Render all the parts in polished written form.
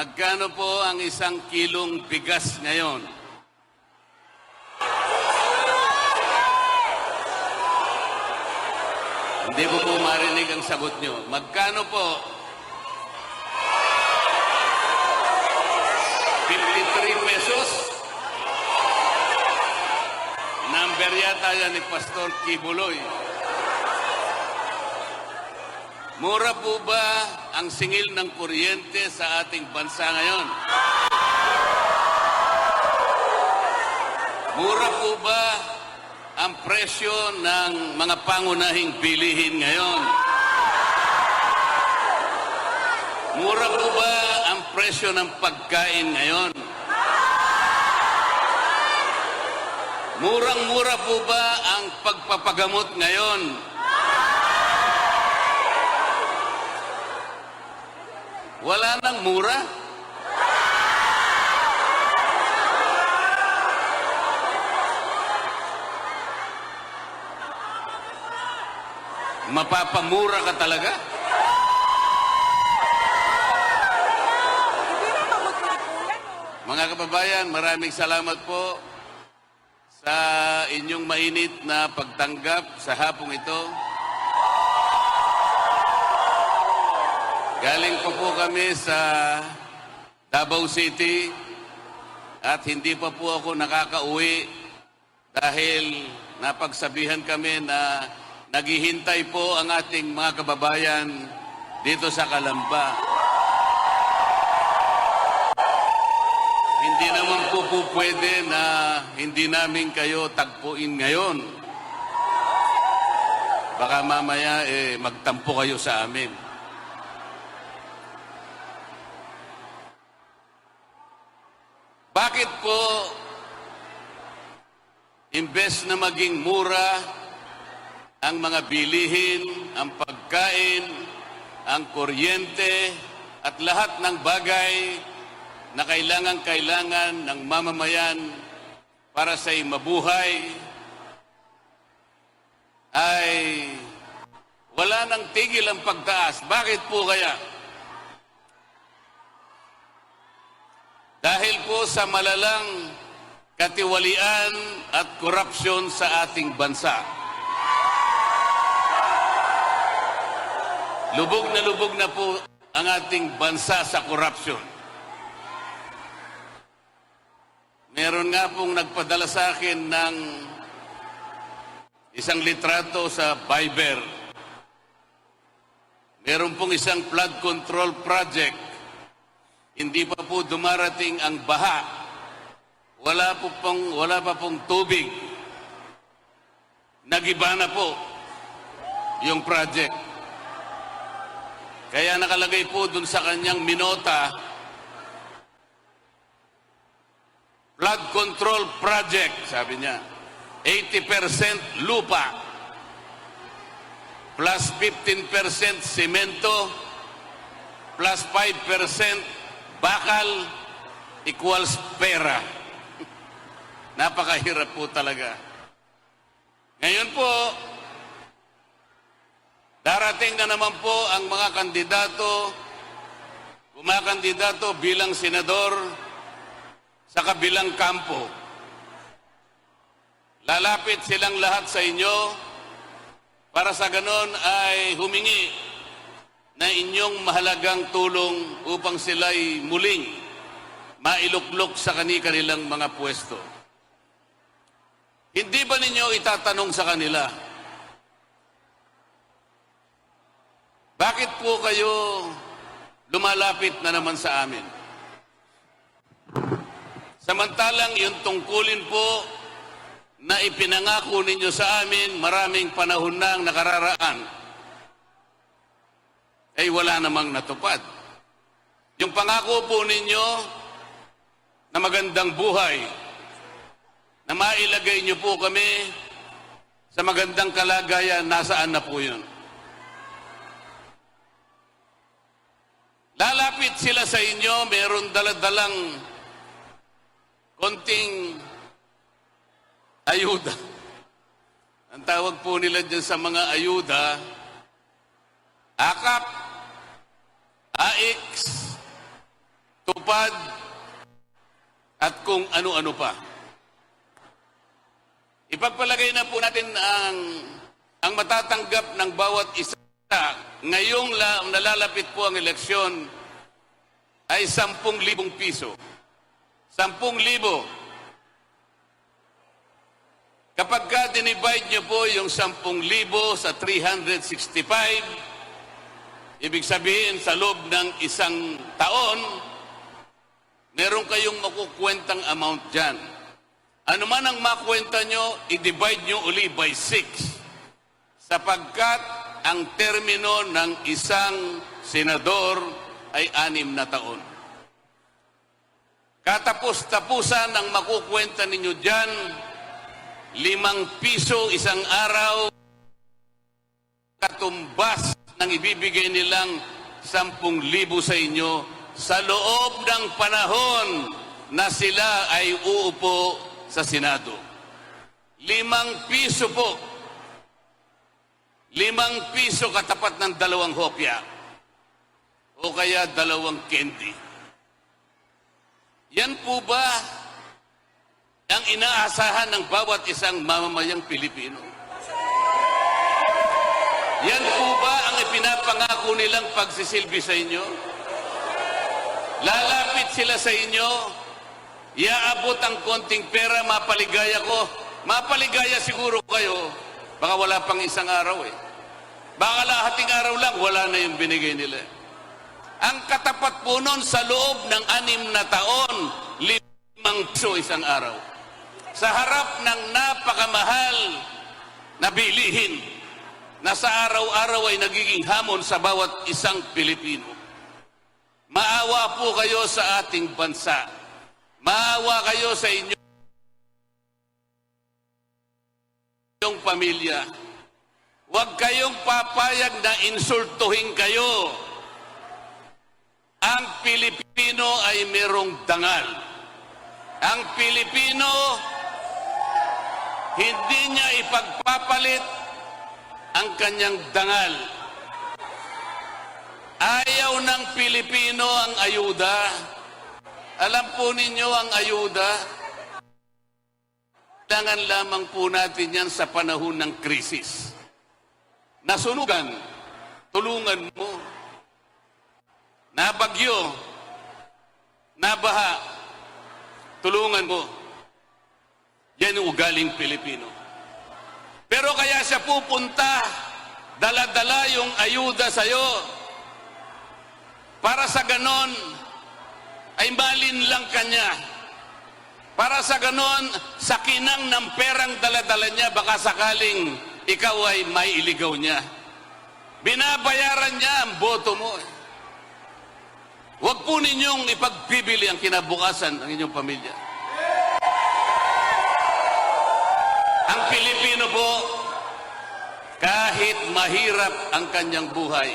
Magkano po ang 1 kilong bigas ngayon? Hindi ko po marinig ang sagot nyo. Magkano po? 53 pesos? Number yata yan ni Pastor Kibuloy. Mura po ba ang singil ng kuryente sa ating bansa ngayon? Mura po ba ang presyo ng mga pangunahing bilihin ngayon? Mura po ba ang presyo ng pagkain ngayon? Murang-mura po ba ang pagpapagamot ngayon? Wala nang mura? Mapapamura ka talaga? Mga kababayan, maraming salamat po sa inyong mainit na pagtanggap sa hapong ito. Galing po kami sa Davao City at hindi pa po ako nakakauwi dahil napagsabihan kami na naghihintay po ang ating mga kababayan dito sa Calamba. Hindi naman po pwede na hindi namin kayo tagpuin ngayon. Baka mamaya magtampo kayo sa amin. Bakit po imbes na maging mura ang mga bilihin, ang pagkain, ang kuryente, at lahat ng bagay na kailangan ng mamamayan para sa mabuhay, ay wala nang tigil ang pagtaas? Bakit po kaya? Dahil po sa malalang katiwalian at korupsyon sa ating bansa. Lubog na po ang ating bansa sa korupsyon. Meron nga pong nagpadala sa akin ng isang litrato sa Viber. Meron pong isang flood control project. Hindi pa po dumarating ang baha. Wala pa pong tubig. Nagiba na po yung project. Kaya nakalagay po dun sa kanyang minota, flood control project, sabi niya. 80% lupa, plus 15% semento, plus 5% bakal, equals pera. Napakahirap po talaga. Ngayon po, darating na naman po ang mga kumakandidato bilang senador sa kabilang kampo. Lalapit silang lahat sa inyo para sa ganon ay humingi na inyong mahalagang tulong upang sila'y muling mailuklok sa kanilang mga pwesto. Hindi ba ninyo itatanong sa kanila, bakit po kayo lumalapit na naman sa amin? Samantalang yung tungkulin po na ipinangako ninyo sa amin maraming panahon na ang nakararaan, ay wala namang natupad. Yung pangako po ninyo na magandang buhay, na mailagay nyo po kami sa magandang kalagayan, nasaan na po yun? Lalapit sila sa inyo, meron daladalang konting ayuda. Ang tawag po nila dyan sa mga ayuda, AKAP, AX, tupad, at kung ano-ano pa. Ipagpalagay na po natin ang matatanggap ng bawat isa. Ngayong nalalapit po ang eleksyon ay 10,000 piso. 10,000. Kapag ka dinivide nyo po yung 10,000 sa 365, ibig sabihin sa loob ng isang taon, meron kayong makukwentang amount dyan. Ano man ang makwenta nyo, i-divide nyo uli by 6. Sapagkat ang termino ng isang senador ay 6 na taon. Katapos-tapusan ang makukwenta ninyo dyan, 5 piso isang araw, katumbas ng ibibigay nilang 10,000 sa inyo sa loob ng panahon na sila ay uupo sa Senado. 5 piso po. 5 piso katapat ng 2 hopya o kaya 2 candy. Yan po ba ang inaasahan ng bawat isang mamamayang Pilipino? Yan po ba ang ipinapangako nilang pagsisilbi sa inyo? Lalapit sila sa inyo, iaabot ang konting pera, mapaligaya ko. Mapaligaya siguro kayo, baka wala pang isang araw eh. Baka lahating araw lang, wala na yung binigay nila. Ang katapat po nun sa loob ng 6 na taon, 5 piso isang araw. Sa harap ng napakamahal na bilihin na sa araw-araw ay nagiging hamon sa bawat isang Pilipino. Maawa po kayo sa ating bansa. Maawa kayo sa inyong pamilya. Huwag kayong papayag na insultuhin kayo. Ang Pilipino ay merong dangal. Ang Pilipino, hindi niya ipagpapalit ang kanyang dangal. Ayaw ng Pilipino ang ayuda. Alam po ninyo ang ayuda, kailangan lamang po natin yan sa panahon ng krisis. Nasunugan, tulungan mo. Nabagyo, nabaha, tulungan mo. Yan ang ugaling Pilipino. Pero kaya siya pupunta, dala-dala yung ayuda sa'yo. Para sa ganon, ay malinlang kanya. Para sa ganon, sa kinang ng perang dala-dala niya, baka sakaling ikaw ay may iligaw niya. Binabayaran niya ang boto mo. Huwag po ninyong ipagbibili ang kinabukasan ng inyong pamilya. Ang Pilipino po, kahit mahirap ang kanyang buhay,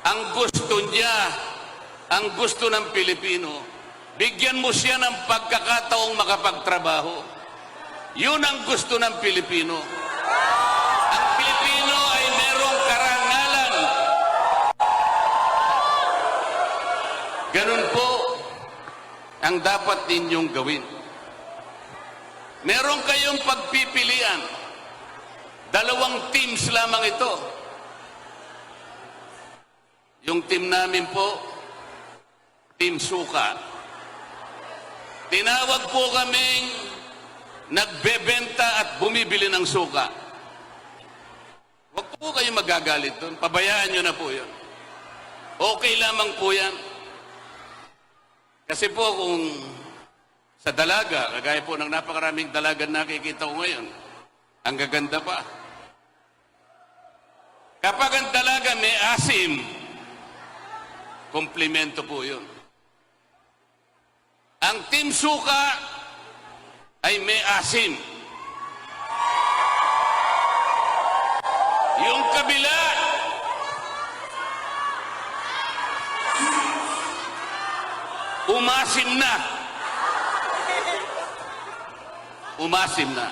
ang gusto niya, ang gusto ng Pilipino, bigyan mo siya ng pagkakataong makapagtrabaho. Yun ang gusto ng Pilipino. Ang Pilipino ay merong karangalan. Ganun po ang dapat ninyong gawin. Meron kayong pagpipilian. 2 teams lamang ito. Yung team namin po, Team Suka. Tinawag po kaming nagbebenta at bumibili ng suka. Huwag po kayong magagalit doon. Pabayaan nyo na po yun. Okay lamang po yan. Kasi po kung sa dalaga, kagaya po ng napakaraming dalaga nakikita ko ngayon, ang gaganda pa. Kapag ang dalaga may asim, komplimento po yun. Ang Team Suka ay may asim. Yung kabila, umasim na. Umasim na.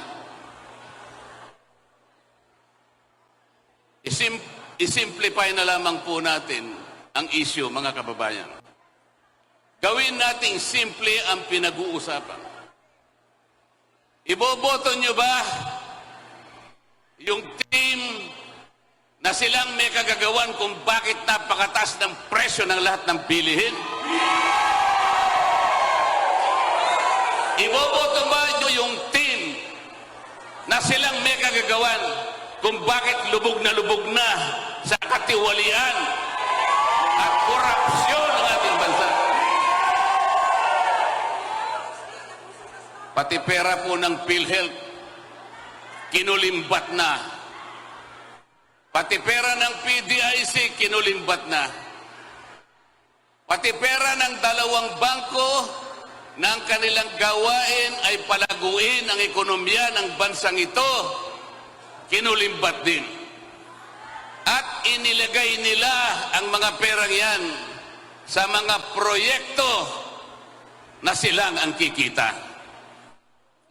Isimplify na lamang po natin ang issue, mga kababayan. Gawin nating simple ang pinag-uusapan. Iboboto nyo ba yung team na silang may kagagawan kung bakit napakataas ng presyo ng lahat ng bilihin? Iboboto ba nyo yung team na silang may kagagawan kung bakit lubog na sa katiwalian at korupsyon ng ating bansa? Pati pera po ng PhilHealth, kinulimbat na. Pati pera ng PDIC, kinulimbat na. Pati pera ng dalawang bangko ng kanilang gawain ay palaguin ang ekonomiya ng bansang ito, kinulimbat din. At inilagay nila ang mga perang yan sa mga proyekto na silang ang kikita.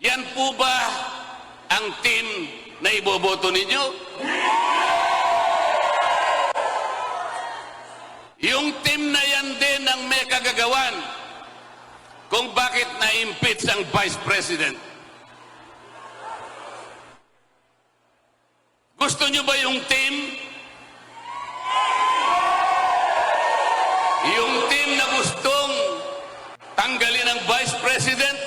Yan po ba ang team na iboboto ninyo? Yung team na yan din ang may kagagawan kung bakit na-impeach ang Vice President. Gusto nyo ba yung team? Yung team na gustong tanggalin ang Vice President?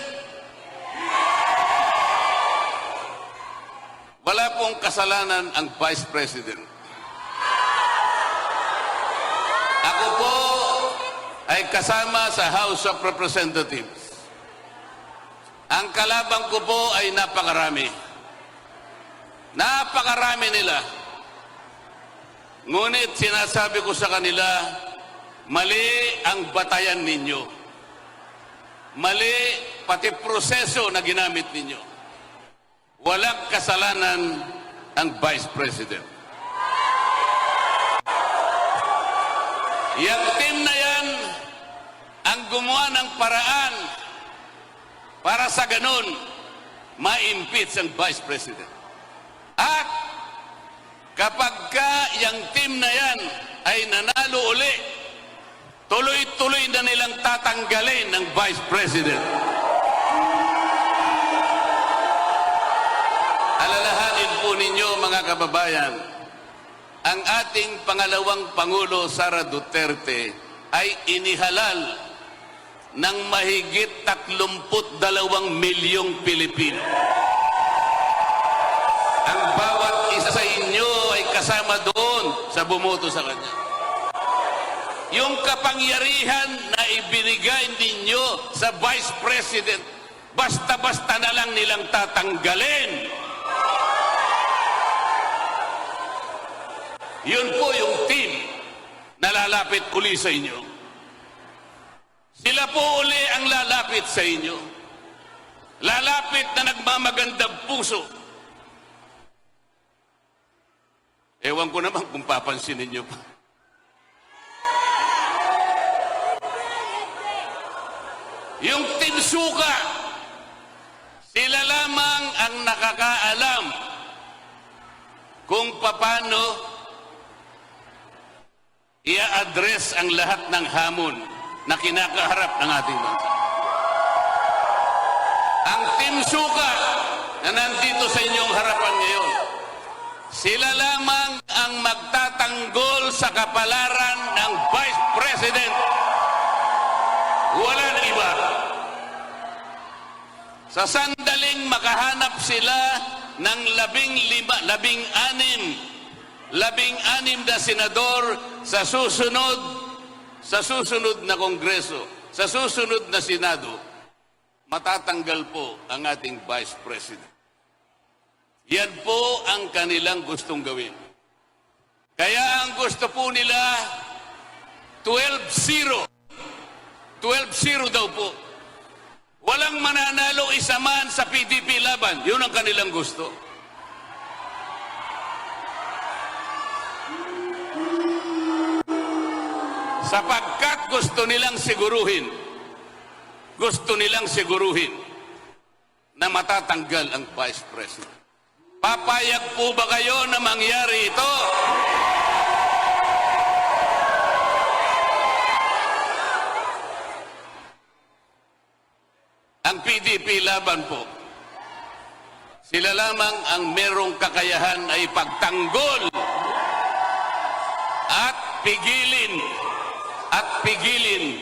Wala pong kasalanan ang Vice President. Ako po ay kasama sa House of Representatives. Ang kalabang ko po ay napakarami. Napakarami nila. Ngunit sinasabi ko sa kanila, mali ang batayan ninyo. Mali pati proseso na ginamit ninyo. Walang kasalanan ang Vice President. Yang team na yan ang gumawa ng paraan para sa ganun ma-impeach ang Vice President. At kapag ka yung team na yan ay nanalo uli, tuloy-tuloy na nilang tatanggalin ng Vice President. Alalahanin po ninyo mga kababayan, ang ating pangalawang Pangulo Sara Duterte ay inihalal ng mahigit 32 milyong Pilipino. Ang bawat isa sa inyo ay kasama doon sa bumoto sa kanya. Yung kapangyarihan na ibinigay ninyo sa Vice President, basta-basta na lang nilang tatanggalin. Yun po yung team na lalapit uli sa inyo. Sila po uli ang lalapit sa inyo. Lalapit na nagmamagandang puso. Ewan ko naman kung papansinin nyo pa. Yung Team Suka, sila lamang ang nakakaalam kung paano i-address ang lahat ng hamon na kinakaharap ng ating bansa. Ang Team Suka na nandito sa inyong harapan ngayon, sila lamang ang magtatanggol sa kapalaran ng Vice President. Wala na iba. Sa sandaling makahanap sila ng 16 na senador sa susunod na Kongreso, sa susunod na Senado, matatanggal po ang ating Vice President. Yan po ang kanilang gustong gawin. Kaya ang gusto po nila, 12-0. 12-0 daw po. Walang mananalo isa man sa PDP laban. Yun ang kanilang gusto. Sapagkat gusto nilang siguruhin na matatanggal ang Vice President. Papayag po ba kayo na mangyari ito? pinipinilaban po. Sila lamang ang merong kakayahan ay pagtanggol at pigilin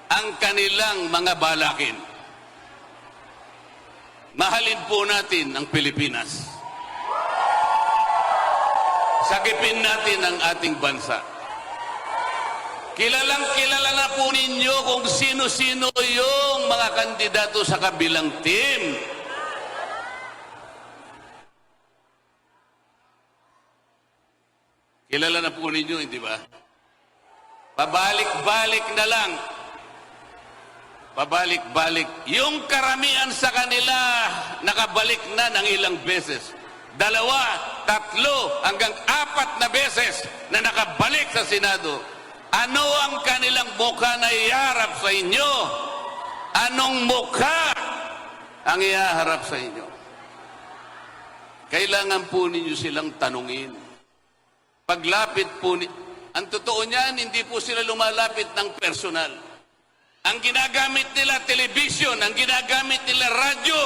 ang kanilang mga balakin. Mahalin po natin ang Pilipinas. Sagipin natin ang ating bansa. Kilalang kilala na po ninyo kung sino-sino yung mga kandidato sa kabilang team. Kilala na po ninyo, hindi ba? Pabalik-balik na lang. Pabalik-balik. Yung karamihan sa kanila, nakabalik na ng ilang beses. 2, 3, hanggang 4 na beses na nakabalik sa Senado. Ano ang kanilang mukha na iharap sa inyo? Anong mukha ang iharap sa inyo? Kailangan po ninyo silang tanungin. Paglapit po, ang totoo niyan, hindi po sila lumalapit ng personal. Ang ginagamit nila, television, ang ginagamit nila, radyo,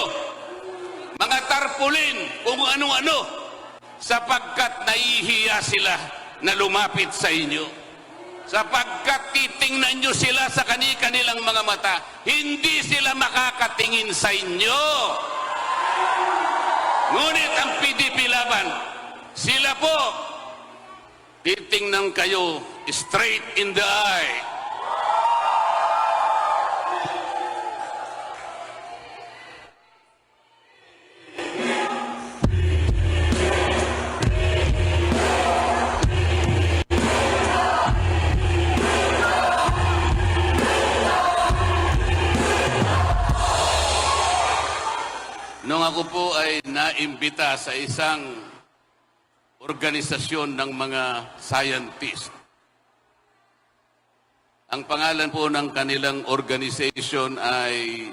mga tarpaulin, kung ano-ano, sapagkat nahihiya sila na lumapit sa inyo. Sapagkat titingnan nyo sila sa kanilang mga mata, hindi sila makakatingin sa inyo. Ngunit ang PDP laban, sila po, titingnan kayo straight in the eye. Nung ako po ay naimbita sa isang organisasyon ng mga scientist. Ang pangalan po ng kanilang organization ay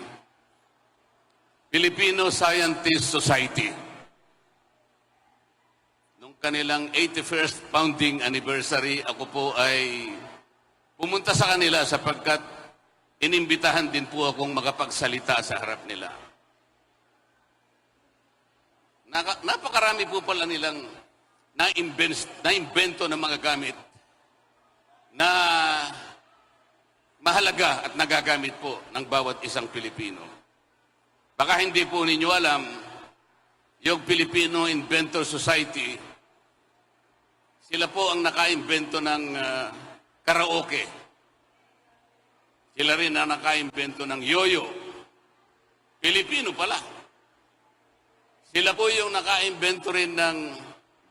Filipino Scientist Society. Nung kanilang 81st founding anniversary, ako po ay pumunta sa kanila sapagkat inimbitahan din po akong makapagsalita sa harap nila. Napakarami po pala nilang na-imbento ng mga gamit na mahalaga at nagagamit po ng bawat isang Pilipino. Baka hindi po ninyo alam, yung Filipino Inventor Society, sila po ang naka-imbento ng karaoke. Sila rin ang naka-imbento ng yoyo. Pilipino pala. Sila po yung naka-imbento rin ng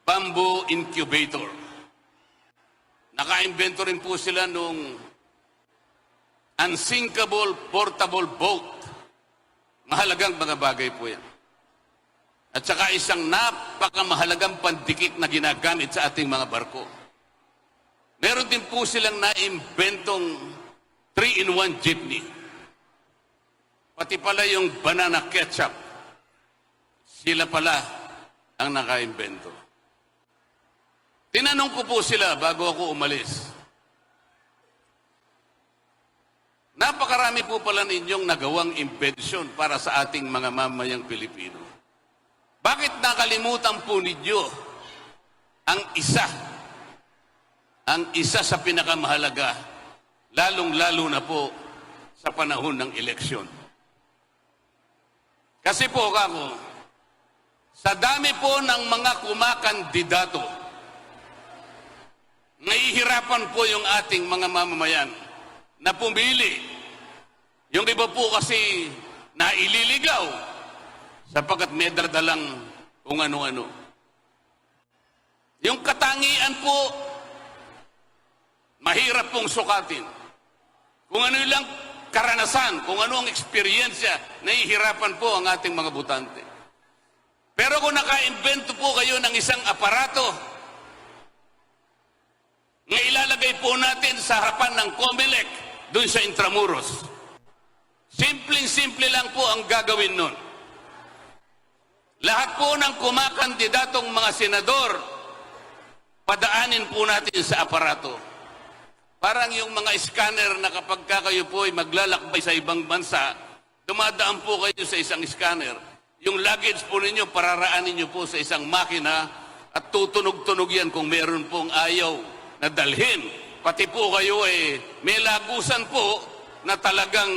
bamboo incubator. Naka-imbento rin po sila nung unsinkable portable boat. Mahalagang mga bagay po yan. At saka isang napakamahalagang pandikit na ginagamit sa ating mga barko. Meron din po silang na-imbentong 3-in-1 jeepney. Pati pala yung banana ketchup. Sila pala ang naka-imbento. Tinanong ko po sila bago ako umalis. Napakarami po pala ninyong nagawang imbensyon para sa ating mga mamayang Pilipino. Bakit nakalimutan po ninyo ang isa sa pinakamahalaga, lalong-lalo na po sa panahon ng eleksyon? Kasi po kako, sa dami po ng mga kumakandidato, nahihirapan po yung ating mga mamamayan na pumili. Yung iba po kasi naililigaw sapagkat may dardalang kung ano-ano. Yung katangian po, mahirap pong sukatin. Kung ano lang karanasan, kung ano ang eksperyensya, nahihirapan po ang ating mga botante. Pero kung naka-imbento po kayo ng isang aparato na ilalagay po natin sa harapan ng COMELEC doon sa Intramuros, simpleng-simple lang po ang gagawin nun. Lahat po ng kumakandidatong mga senador, padaanin po natin sa aparato. Parang yung mga scanner na kapag kayo po ay maglalakbay sa ibang bansa, dumadaan po kayo sa isang scanner, yung luggage po ninyo, pararaanin nyo po sa isang makina at tutunog-tunog yan kung meron pong ayaw na dalhin. Pati po kayo may lagusan po na talagang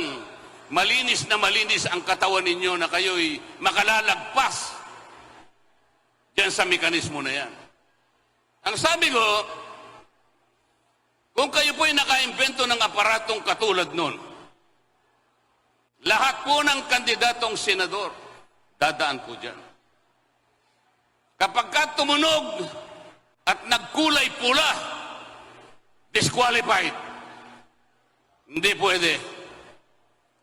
malinis na malinis ang katawan ninyo na kayo'y makalalagpas diyan sa mekanismo na yan. Ang sabi ko, kung kayo po'y nakaimbento ng aparatong katulad nun, lahat po ng kandidatong senador, dadaan po dyan. Kapag ka tumunog at nagkulay pula, disqualified. Hindi pwede.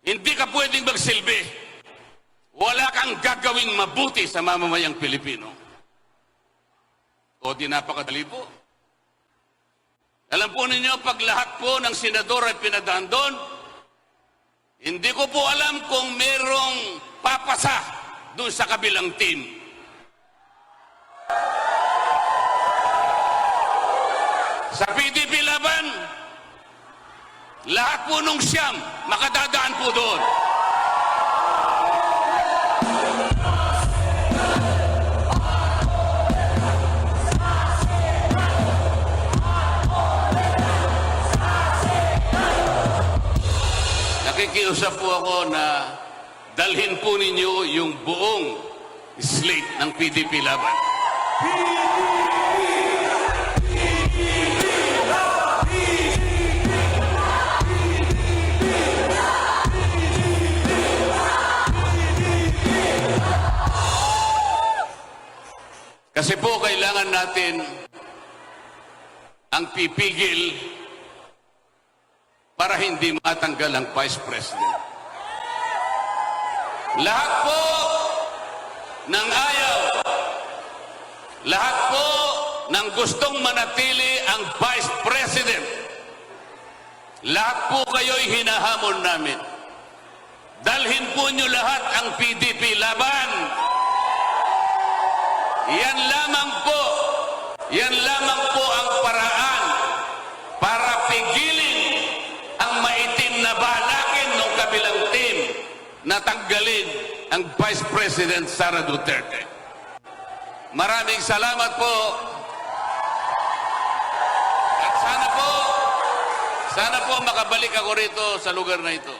Hindi ka pwedeng magsilbi. Wala kang gagawing mabuti sa mamamayang Pilipino. O di napakadali po. Alam po ninyo, pag lahat po ng senador ay pinadaan doon, hindi ko po alam kung merong papasa doon sa kabilang team. Sa PDP laban, lahat po nung siyam, makadadaan po doon. Nakikiusap po ako na dalhin po ninyo yung buong slate ng PDP laban. Kasi po kailangan natin ang pipigil para hindi matanggal ang Vice President. Lahat po ng ayaw, lahat po ng gustong manatili ang Vice President, lahat po kayo'y hinahamon namin. Dalhin po nyo lahat ang PDP laban. Yan lamang po ang paraan para pigilin ang maitim na balakin ng kabilang team na tanggalin ang Vice President Sara Duterte. Maraming salamat po. At sana po makabalik ako rito sa lugar na ito.